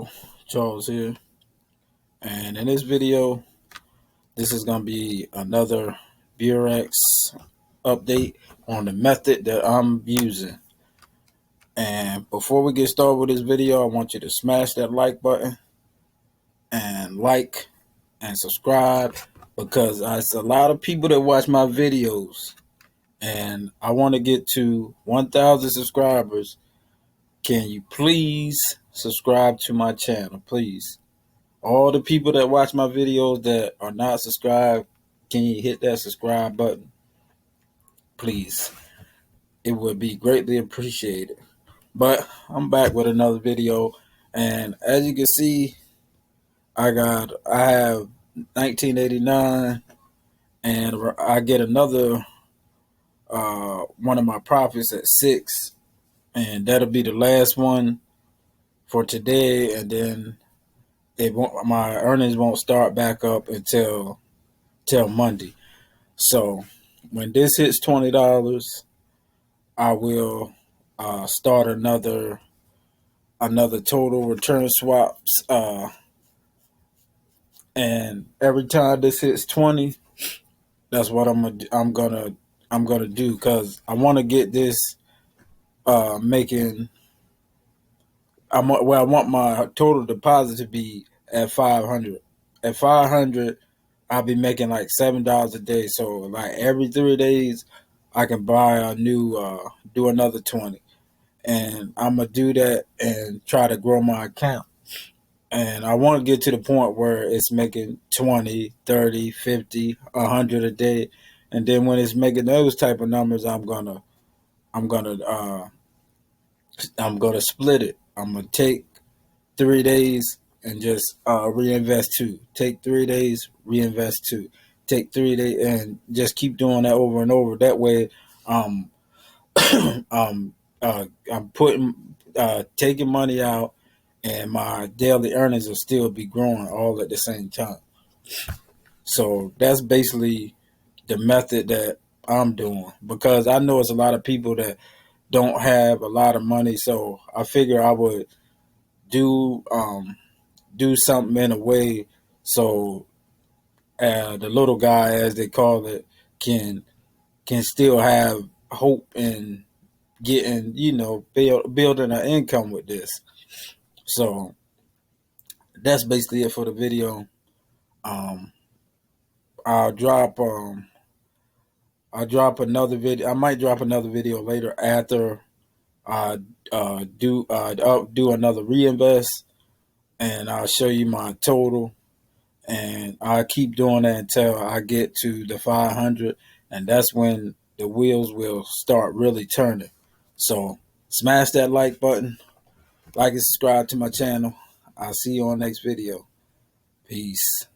y'all, Charles here, and in this video, this is going to be another Beurax update on the method that I'm using. And before we get started with this video, I want you to smash that like button and like and subscribe, because it's a lot of people that watch my videos, and I want to get to 1,000 subscribers. Can you please subscribe to my channel, please? All the people that watch my videos that are not subscribed, can you hit that subscribe button, please? It would be greatly appreciated. But I'm back with another video, and as you can see, I have 1989, and I get another one of my profits at 6, and that'll be the last one for today, and then my earnings won't start back up until Monday. So when this hits $20, I will start another total return swaps. And every time this hits 20, that's what I'm gonna do, because I want to get this making. I want my total deposit to be at 500. At 500, I'll be making like $7 a day. So like every 3 days, I can buy a new, do another 20, and I'm gonna do that and try to grow my account. And I want to get to the point where it's making 20, 30, 50, 100 a day, and then when it's making those type of numbers, I'm gonna split it. I'm gonna take 3 days and just reinvest 2. Take 3 days, reinvest 2. Take 3 days, and just keep doing that over and over. That way, um, I'm taking money out, and my daily earnings will still be growing all at the same time. So that's basically the method that I'm doing, because I know it's a lot of people that don't have a lot of money. So I figure I would do something in a way so the little guy, as they call it, can still have hope in getting, building an income with this. So that's basically it for the video. Um, I'll drop another video. I might drop another video later after I do another reinvest, and I'll show you my total. And I keep doing that until I get to the 500, and that's when the wheels will start really turning. So smash that like button, like and subscribe to my channel. I'll see you on the next video. Peace.